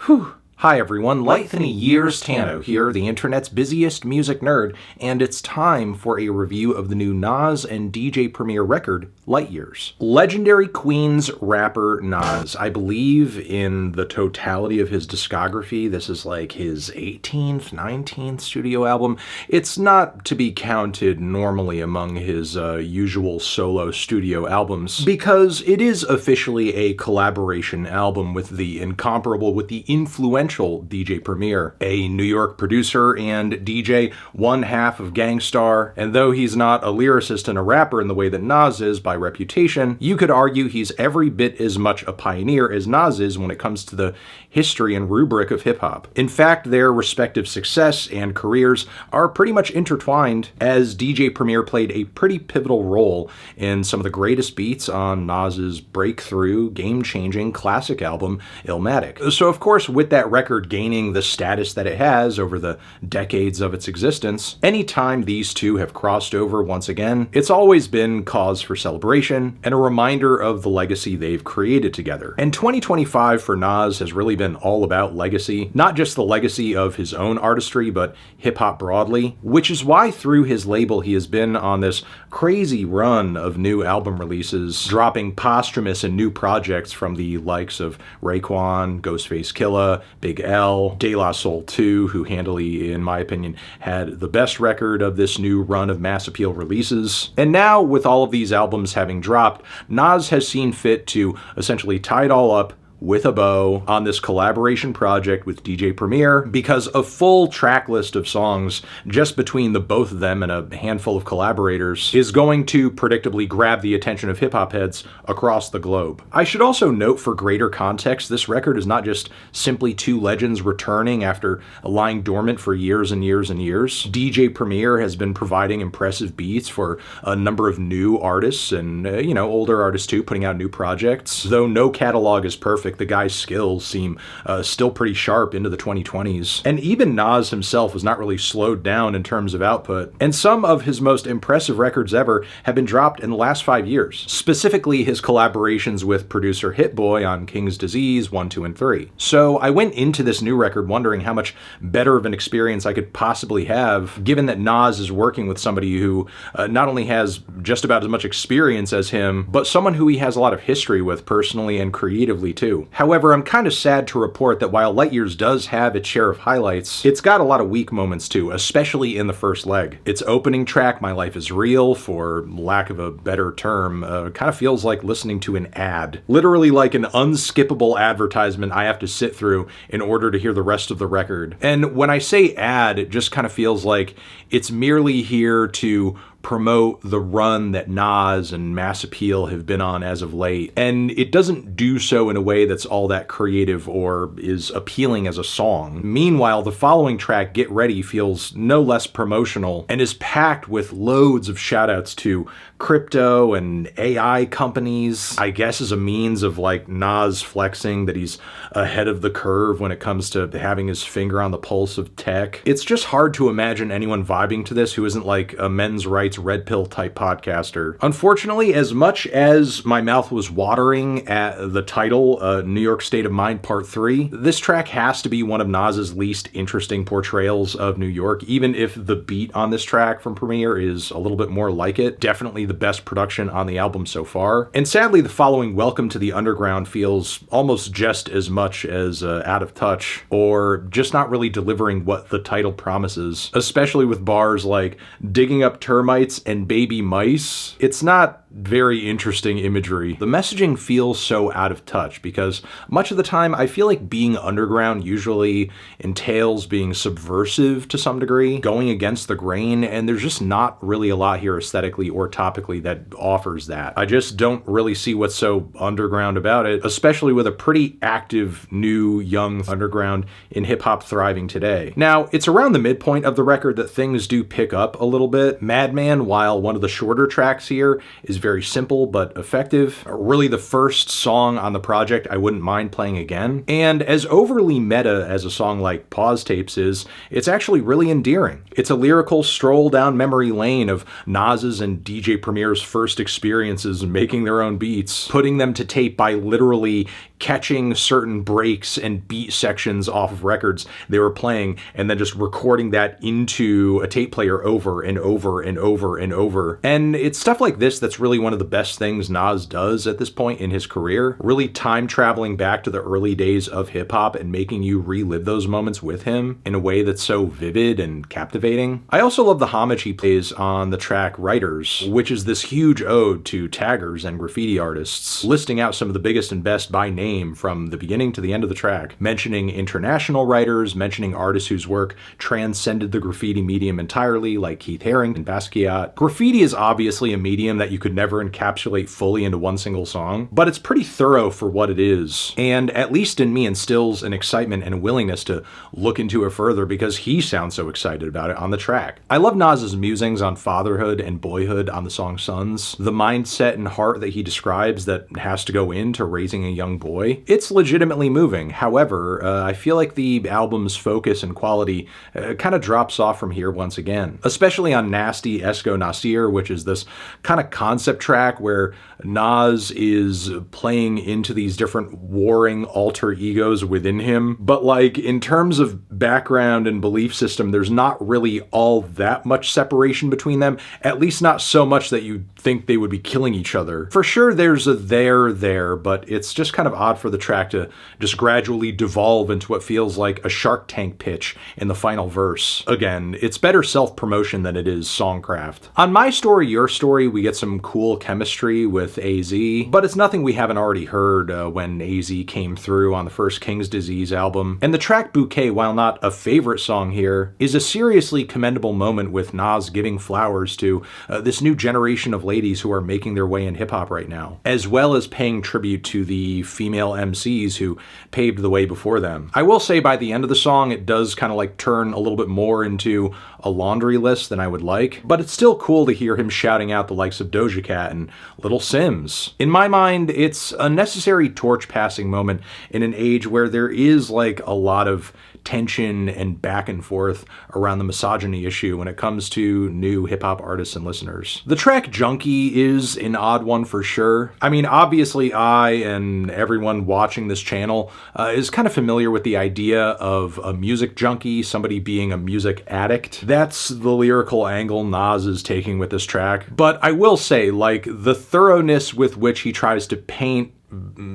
Whew. Hi everyone, Lythany Years Tano here, the internet's busiest music nerd, and it's time for a review of the new Nas and DJ Premier record, Light Years. Legendary Queens rapper Nas, I believe in the totality of his discography, this is like his 18th, 19th studio album. It's not to be counted normally among his usual solo studio albums, because it is officially a collaboration album with the incomparable, with the influential DJ Premier, a New York producer and DJ, one half of Gang Starr, and though he's not a lyricist and a rapper in the way that Nas is by reputation, you could argue he's every bit as much a pioneer as Nas is when it comes to the history and rubric of hip-hop. In fact, their respective success and careers are pretty much intertwined, as DJ Premier played a pretty pivotal role in some of the greatest beats on Nas's breakthrough, game-changing classic album, Illmatic. So of course, with that record gaining the status that it has over the decades of its existence, anytime these two have crossed over once again, it's always been cause for celebration and a reminder of the legacy they've created together. And 2025 for Nas has really been all about legacy, not just the legacy of his own artistry, but hip-hop broadly, which is why through his label he has been on this crazy run of new album releases, dropping posthumous and new projects from the likes of Raekwon, Ghostface Killah, Big L, De La Soul 2, who handily, in my opinion, had the best record of this new run of mass appeal releases. And now, with all of these albums having dropped, Nas has seen fit to essentially tie it all up with a bow on this collaboration project with DJ Premier, because a full track list of songs just between the both of them and a handful of collaborators is going to predictably grab the attention of hip-hop heads across the globe. I should also note, for greater context, this record is not just simply two legends returning after lying dormant for years and years and years. DJ Premier has been providing impressive beats for a number of new artists and, older artists too, putting out new projects. Though no catalog is perfect, the guy's skills seem still pretty sharp into the 2020s. And even Nas himself was not really slowed down in terms of output. And some of his most impressive records ever have been dropped in the last 5 years. Specifically his collaborations with producer Hit Boy on King's Disease 1, 2, and 3. So I went into this new record wondering how much better of an experience I could possibly have, given that Nas is working with somebody who not only has just about as much experience as him, but someone who he has a lot of history with personally and creatively too. However, I'm kind of sad to report that while Light Years does have its share of highlights, it's got a lot of weak moments too, especially in the first leg. Its opening track, My Life Is Real, for lack of a better term, kind of feels like listening to an ad. Literally like an unskippable advertisement I have to sit through in order to hear the rest of the record. And when I say ad, it just kind of feels like it's merely here to promote the run that Nas and Mass Appeal have been on as of late. And it doesn't do so in a way that's all that creative or is appealing as a song. Meanwhile, the following track, Get Ready, feels no less promotional and is packed with loads of shoutouts to crypto and AI companies, I guess as a means of like Nas flexing that he's ahead of the curve when it comes to having his finger on the pulse of tech. It's just hard to imagine anyone vibing to this who isn't like a men's rights red pill type podcaster. Unfortunately, as much as my mouth was watering at the title, New York State of Mind Part 3, this track has to be one of Nas's least interesting portrayals of New York, even if the beat on this track from Premier is a little bit more like it. Definitely the best production on the album so far. And sadly, the following Welcome to the Underground feels almost just as much as out of touch, or just not really delivering what the title promises, especially with bars like digging up termites and baby mice. It's not very interesting imagery. The messaging feels so out of touch because much of the time I feel like being underground usually entails being subversive to some degree, going against the grain, and there's just not really a lot here aesthetically or topically that offers that. I just don't really see what's so underground about it, especially with a pretty active new young underground in hip-hop thriving today. Now, it's around the midpoint of the record that things do pick up a little bit. MADMAN, while one of the shorter tracks here, is very simple but effective. Really the first song on the project I wouldn't mind playing again. And as overly meta as a song like Pause Tapes is, it's actually really endearing. It's a lyrical stroll down memory lane of Nas's and DJ Premier's first experiences making their own beats, putting them to tape by literally catching certain breaks and beat sections off of records they were playing and then just recording that into a tape player over and over and over and over. And it's stuff like this that's really one of the best things Nas does at this point in his career, really time traveling back to the early days of hip hop and making you relive those moments with him in a way that's so vivid and captivating. I also love the homage he plays on the track Writers, which is this huge ode to taggers and graffiti artists, listing out some of the biggest and best by name from the beginning to the end of the track, mentioning international writers, mentioning artists whose work transcended the graffiti medium entirely, like Keith Haring and Basquiat. Graffiti is obviously a medium that you could never encapsulate fully into one single song, but it's pretty thorough for what it is, and at least in me instills an excitement and a willingness to look into it further because he sounds so excited about it on the track. I love Nas's musings on fatherhood and boyhood on the song Sons, the mindset and heart that he describes that has to go into raising a young boy. It's legitimately moving. However, I feel like the album's focus and quality kind of drops off from here once again, especially on Nasty Esco Nasir, which is this kind of concept track where Nas is playing into these different warring alter egos within him. But like in terms of background and belief system, there's not really all that much separation between them, at least not so much that you think they would be killing each other. For sure there's a there, but it's just kind of odd for the track to just gradually devolve into what feels like a Shark Tank pitch in the final verse. Again, it's better self-promotion than it is songcraft. On My Story, Your Story, we get some cool chemistry with AZ, but it's nothing we haven't already heard when AZ came through on the first King's Disease album. And the track Bouquet, while not a favorite song here, is a seriously commendable moment with Nas giving flowers to this new generation of ladies who are making their way in hip-hop right now, as well as paying tribute to the female MCs who paved the way before them. I will say by the end of the song, it does kind of like turn a little bit more into a laundry list than I would like, but it's still cool to hear him shouting out the likes of Doja Cat and Little Sims. In my mind, it's a necessary torch-passing moment in an age where there is like a lot of tension and back and forth around the misogyny issue when it comes to new hip-hop artists and listeners. The track Junkie is an odd one for sure. I mean, obviously I and everyone watching this channel is kind of familiar with the idea of a music junkie, somebody being a music addict. That's the lyrical angle Nas is taking with this track. But I will say, like, the thoroughness with which he tries to paint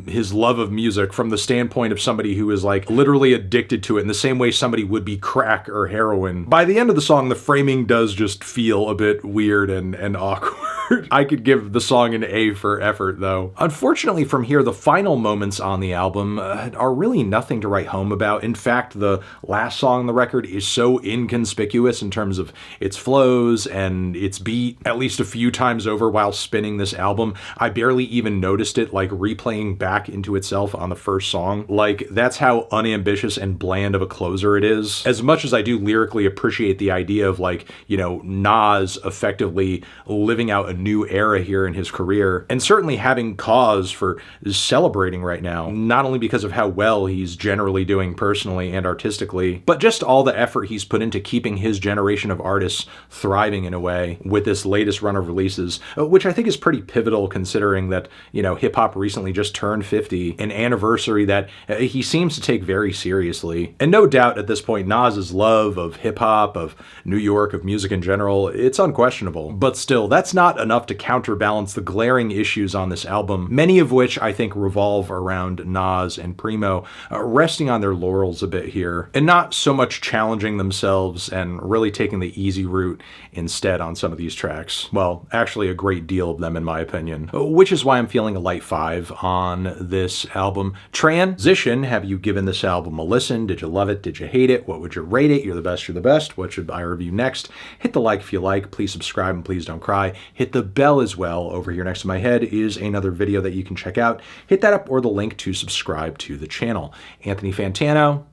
his love of music from the standpoint of somebody who is like literally addicted to it in the same way somebody would be crack or heroin. By the end of the song, the framing does just feel a bit weird and awkward. I could give the song an A for effort though. Unfortunately from here, the final moments on the album are really nothing to write home about. In fact, the last song on the record is so inconspicuous in terms of its flows and its beat at least a few times over while spinning this album. I barely even noticed it like replaying back into itself on the first song. Like, that's how unambitious and bland of a closer it is. As much as I do lyrically appreciate the idea of like, you know, Nas effectively living out a new era here in his career, and certainly having cause for celebrating right now, not only because of how well he's generally doing personally and artistically, but just all the effort he's put into keeping his generation of artists thriving in a way with this latest run of releases, which I think is pretty pivotal considering that, you know, hip-hop recently just turned 50, an anniversary that he seems to take very seriously. And no doubt at this point, Nas's love of hip-hop, of New York, of music in general, it's unquestionable. But still, that's not enough to counterbalance the glaring issues on this album, many of which I think revolve around Nas and Preemo resting on their laurels a bit here, and not so much challenging themselves and really taking the easy route instead on some of these tracks. Well, actually a great deal of them in my opinion, which is why I'm feeling a light 5 on this album. Transition, have you given this album a listen? Did you love it? Did you hate it? What would you rate it? You're the best, you're the best. What should I review next? Hit the like if you like. Please subscribe and please don't cry. Hit the bell as well. Over here next to my head is another video that you can check out. Hit that up or the link to subscribe to the channel. Anthony Fantano,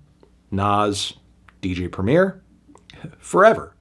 Nas, DJ Premier, forever.